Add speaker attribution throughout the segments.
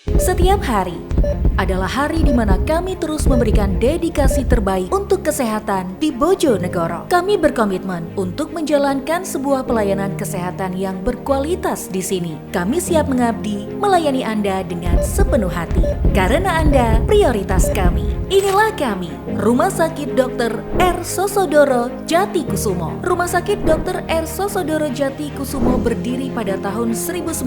Speaker 1: Setiap hari adalah hari di mana kami terus memberikan dedikasi terbaik untuk kesehatan di Bojonegoro. Kami berkomitmen untuk menjalankan sebuah pelayanan kesehatan yang berkualitas di sini. Kami siap mengabdi, melayani Anda dengan sepenuh hati. Karena Anda prioritas kami. Inilah kami, Rumah Sakit Dr. R. Sosodoro Jatikusumo. Rumah Sakit Dr. R. Sosodoro Jatikusumo berdiri pada tahun 1946,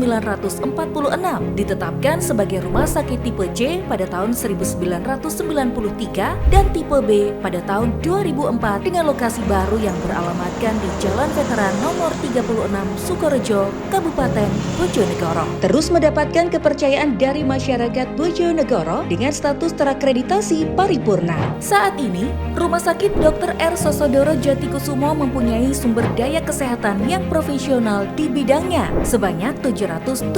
Speaker 1: ditetapkan sebagai rumah sakit tipe C pada tahun 1993 dan tipe B pada tahun 2004 dengan lokasi baru yang beralamatkan di Jalan Veteran nomor 36 Sukorejo, Kabupaten Bojonegoro. Terus mendapatkan kepercayaan dari masyarakat Bojonegoro dengan status terakreditasi paripurna. Saat ini, Rumah Sakit Dr. R. Sosodoro Jatikusumo mempunyai sumber daya kesehatan yang profesional di bidangnya sebanyak 717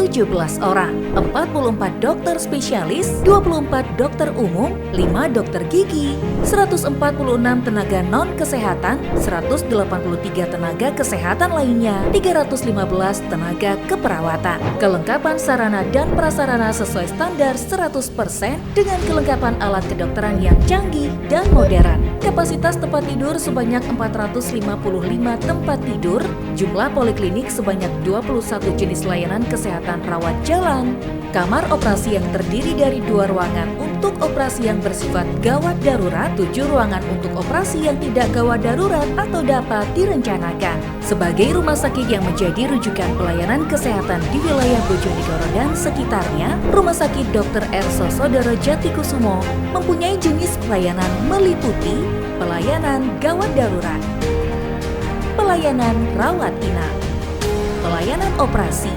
Speaker 1: orang, 44 dokter spesialis, 24 dokter umum, 5 dokter gigi, 146 tenaga non-kesehatan, 183 tenaga kesehatan lainnya, 315 tenaga keperawatan. Kelengkapan sarana dan prasarana sesuai standar 100% dengan kelengkapan alat kedokteran yang canggih dan modern. Kapasitas tempat tidur sebanyak 455 tempat tidur, jumlah poliklinik sebanyak 21 jenis layanan kesehatan rawat jalan, kamar operasi yang terdiri dari 2 ruangan untuk operasi yang bersifat gawat darurat, 7 ruangan untuk operasi yang tidak gawat darurat atau dapat direncanakan. Sebagai rumah sakit yang menjadi rujukan pelayanan kesehatan di wilayah Bojonegoro dan sekitarnya, Rumah Sakit Dr. R. Sosodoro Jatikusumo mempunyai jenis pelayanan meliputi pelayanan gawat darurat, pelayanan rawat inap, pelayanan operasi,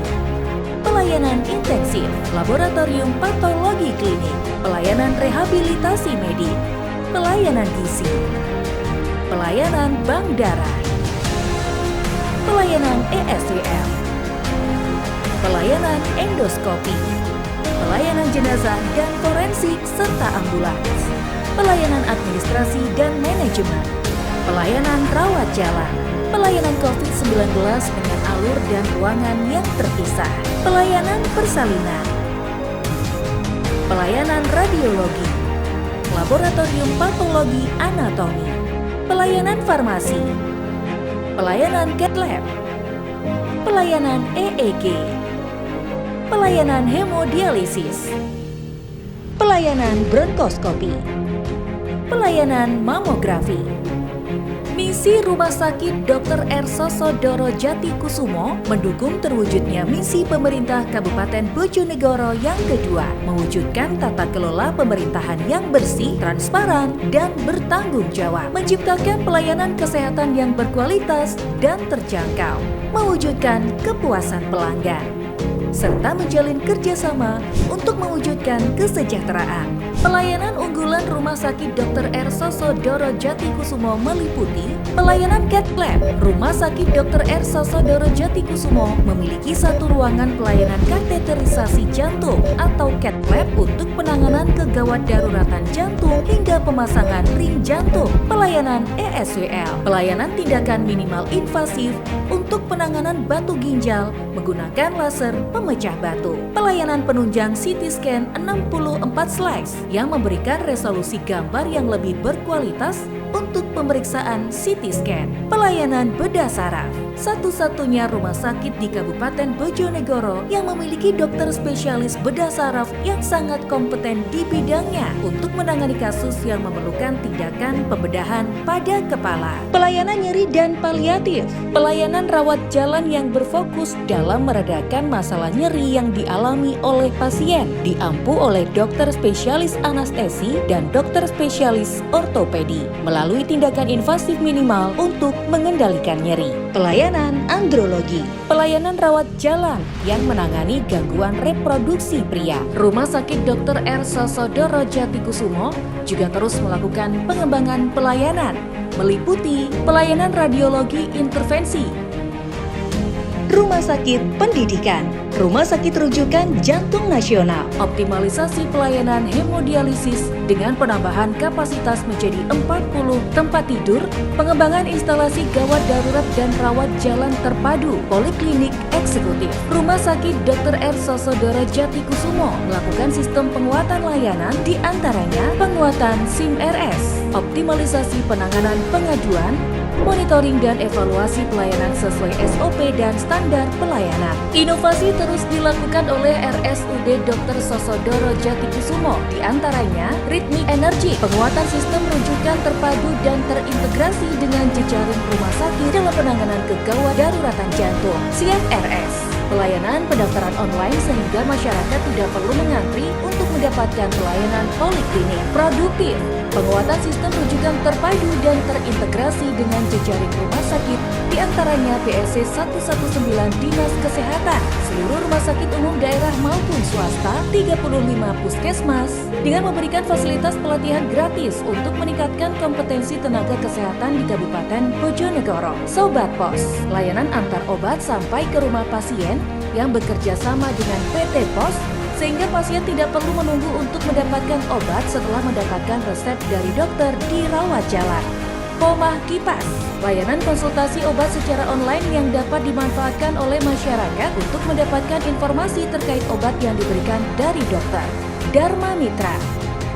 Speaker 1: pelayanan intensif, laboratorium patologi klinik, pelayanan rehabilitasi medik, pelayanan gizi, pelayanan bank darah, pelayanan ESWL, pelayanan endoskopi, pelayanan jenazah dan forensik serta ambulans, pelayanan administrasi dan manajemen, pelayanan rawat jalan, pelayanan COVID-19 dengan alur dan ruangan yang terpisah, pelayanan persalinan, pelayanan radiologi, laboratorium patologi anatomi, pelayanan farmasi, pelayanan cath lab, pelayanan EEG, pelayanan hemodialisis, pelayanan bronkoskopi, pelayanan mamografi. Misi Rumah Sakit Dr. R. Sosodoro Jatikusumo mendukung terwujudnya misi pemerintah Kabupaten Bojonegoro yang kedua, mewujudkan tata kelola pemerintahan yang bersih, transparan, dan bertanggung jawab, menciptakan pelayanan kesehatan yang berkualitas dan terjangkau, mewujudkan kepuasan pelanggan, serta menjalin kerjasama untuk mewujudkan kesejahteraan. Pelayanan unggulan Rumah Sakit Dr. R. Sosodoro Jatikusumo meliputi pelayanan cath lab. Rumah Sakit Dr. R. Sosodoro Jatikusumo memiliki 1 ruangan pelayanan kateterisasi jantung atau cath lab untuk penanganan kegawat daruratan jantung hingga pemasangan ring jantung. Pelayanan ESWL, pelayanan tindakan minimal invasif untuk penanganan batu ginjal menggunakan laser pemecah batu. Pelayanan penunjang CT scan 64 slice yang memberikan resolusi gambar yang lebih berkualitas untuk pemeriksaan CT scan. Pelayanan bedah saraf, satu-satunya rumah sakit di Kabupaten Bojonegoro yang memiliki dokter spesialis bedah saraf yang sangat kompeten di bidangnya untuk menangani kasus yang memerlukan tindakan pembedahan pada kepala. Pelayanan nyeri dan paliatif, pelayanan rawat jalan yang berfokus dalam meredakan masalah nyeri yang dialami oleh pasien, diampu oleh dokter spesialis anestesi dan dokter spesialis ortopedi melalui tindakan invasif minimal untuk mengendalikan nyeri. Pelayanan andrologi, pelayanan rawat jalan yang menangani gangguan reproduksi pria. Rumah Sakit Dr. R. Sosodoro Jatikusumo juga terus melakukan pengembangan pelayanan, meliputi pelayanan radiologi intervensi, Rumah Sakit Pendidikan, Rumah Sakit Rujukan Jantung Nasional, optimalisasi pelayanan hemodialisis dengan penambahan kapasitas menjadi 40 tempat tidur, pengembangan instalasi gawat darurat dan rawat jalan terpadu, poliklinik eksekutif. Rumah Sakit Dr. R. Sosodoro Jatikusumo melakukan sistem penguatan layanan, di antaranya penguatan SIM-RS, optimalisasi penanganan pengaduan, monitoring dan evaluasi pelayanan sesuai SOP dan standar pelayanan. Inovasi terus dilakukan oleh RSUD Dr. Sosodoro Jatikusumo, di antaranya Rhythmic Energy, penguatan sistem rujukan terpadu dan terintegrasi dengan jejaring rumah sakit dalam penanganan kegawat daruratan jantung. Siap RS, pelayanan pendaftaran online sehingga masyarakat tidak perlu mengantri untuk mendapatkan pelayanan poliklinik. Produktif, penguatan sistem rujukan terpadu dan terintegrasi dengan jejaring rumah sakit, di antaranya PSC 119 Dinas Kesehatan, seluruh rumah sakit umum daerah maupun swasta, 35 puskesmas, dengan memberikan fasilitas pelatihan gratis untuk meningkatkan kompetensi tenaga kesehatan di Kabupaten Bojonegoro. Sobat Pos, layanan antar obat sampai ke rumah pasien yang bekerja sama dengan PT Pos, sehingga pasien tidak perlu menunggu untuk mendapatkan obat setelah mendapatkan resep dari dokter di rawat jalan. Pomah Kipas, layanan konsultasi obat secara online yang dapat dimanfaatkan oleh masyarakat untuk mendapatkan informasi terkait obat yang diberikan dari dokter. Dharma Mitra,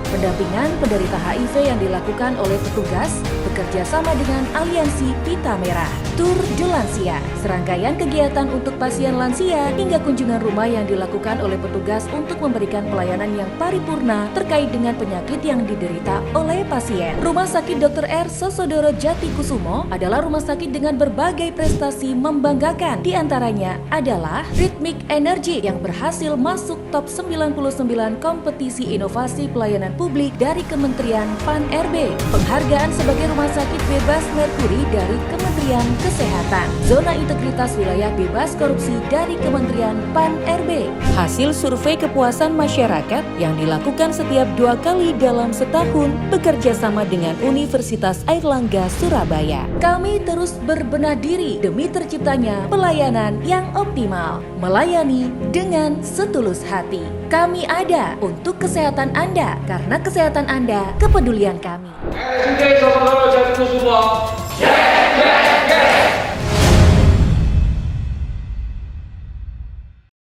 Speaker 1: pendampingan penderita HIV yang dilakukan oleh petugas bekerja sama dengan Aliansi Pita Merah. Tur de Lansia, serangkaian kegiatan untuk pasien lansia hingga kunjungan rumah yang dilakukan oleh petugas untuk memberikan pelayanan yang paripurna terkait dengan penyakit yang diderita oleh pasien. Rumah Sakit Dr. R. Sosodoro Jatikusumo adalah rumah sakit dengan berbagai prestasi membanggakan. Di antaranya adalah Rhythmic Energy yang berhasil masuk top 99 kompetisi inovasi pelayanan publik dari Kementerian PAN-RB, penghargaan sebagai rumah sakit bebas merkuri dari Kementerian Kesehatan, zona integritas wilayah bebas korupsi dari Kementerian PAN-RB. Hasil survei kepuasan masyarakat yang dilakukan setiap 2 kali dalam setahun bekerja sama dengan Universitas Airlangga Surabaya. Kami terus berbenah diri demi terciptanya pelayanan yang optimal, melayani dengan setulus hati. Kami ada untuk kesehatan Anda, karena kesehatan Anda kepedulian kami.